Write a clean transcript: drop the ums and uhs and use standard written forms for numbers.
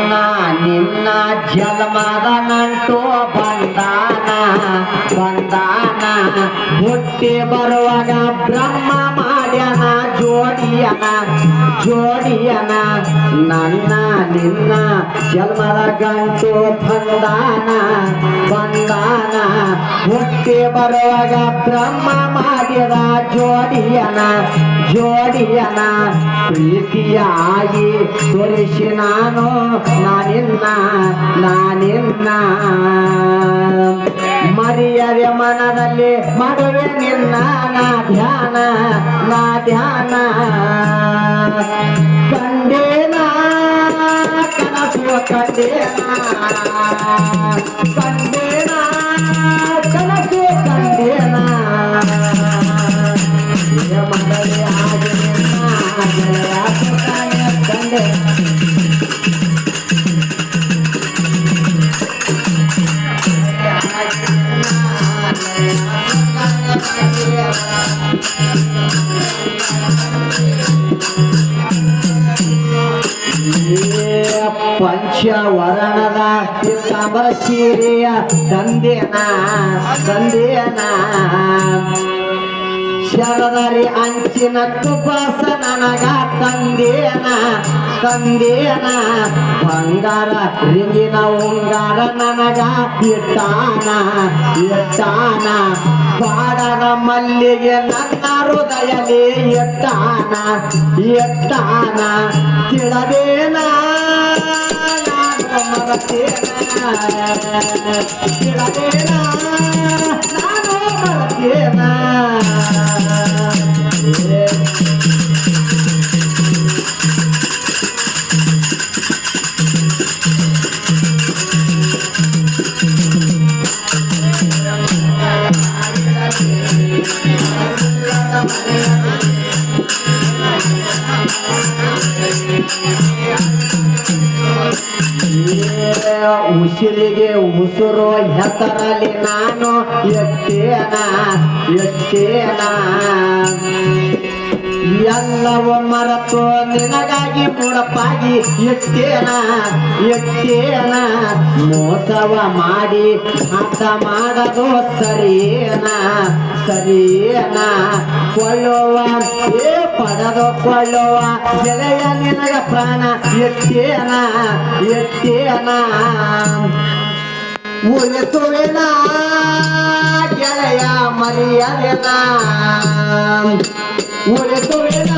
ನನ್ನ ನಿನ್ನ ಜನ್ಮದ ನಂಟು ಬಂದಾನ ಬಂದಾನ ಹುಟ್ಟಿ ಬರುವಾಗ ಬ್ರಹ್ಮ ಮಾಡ್ಯಾನ ಜೋಡಿಯನ ಜೋಡಿಯನ ನನ್ನ ನಿನ್ನ ಜನ್ಮದ ಗಂಟು ಬಂದಾನ ಬಂದಾನ ಹುಟ್ಟಿ ಬರುವಾಗ ಬ್ರಹ್ಮ ಮಾಡಿದ ಜೋಡಿಯನ ಜೋಡಿಯನ ಪ್ರೀತಿಯಾಗಿ ತೋರಿಸಿ ನಾನು ನಾನಿನ್ನ ಮರಿಯದೆ ಮನದಲ್ಲಿ ಮಾಡುವೆ ನಿನ್ನ ನಾ ಧ್ಯಾನ ಕಂಡೇನ ಕನಸು ಕಂಡೇನ ಕಂಡೇನ ಕನಸು ಕಂಡೇನ ಮಗಲೇ ಆಗಿ ಕಂಡೆ ಪಂಚವರ್ಣದ ಪೀತಾಂಬರ ಸೀರೆಯ ತಂದೇನ ಶರದರಿ ಅಂಚಿನ ತುಪಾಸ ನನಗ ತಂದೇನ ಬಂಗಾರ ರಿಂಗಿನ ಉಂಗಾರ ನನಗ ಇಟ್ಟಾನ ಬಾಡದ ಮಲ್ಲಿಗೆ ನನ್ನ ಹೃದಯಲಿ ಎಟ್ಟಾನ ತಿಳದೇನ ತಿಳದೇನ ನಾನು ಮರತೇನ ಉಸಿರಿಗೆ ಉಸುರು ಹೆಸರಲ್ಲಿ ನಾನು ಎತ್ತೇನ ಎಲ್ಲವೂ ಮರೆತು ನಿನಗಾಗಿ ಮುಡಪಾಗಿ ಎತ್ತೇನ ಮೋಸವ ಮಾಡಿ ಹಠ ಮಾಡದು ಸರಿಯೇನ ಕೊಳ್ಳುವ ಪಡೆದುಕೊಳ್ಳುವ ಗೆಳೆಯ ನಿನಗ ಪ್ರಾಣ ಎತ್ತೇನ ಉಳಿಸುವೆನ ಗೆಳೆಯ ಮರಿಯದೇನ ಉಳಿಸುವೆನ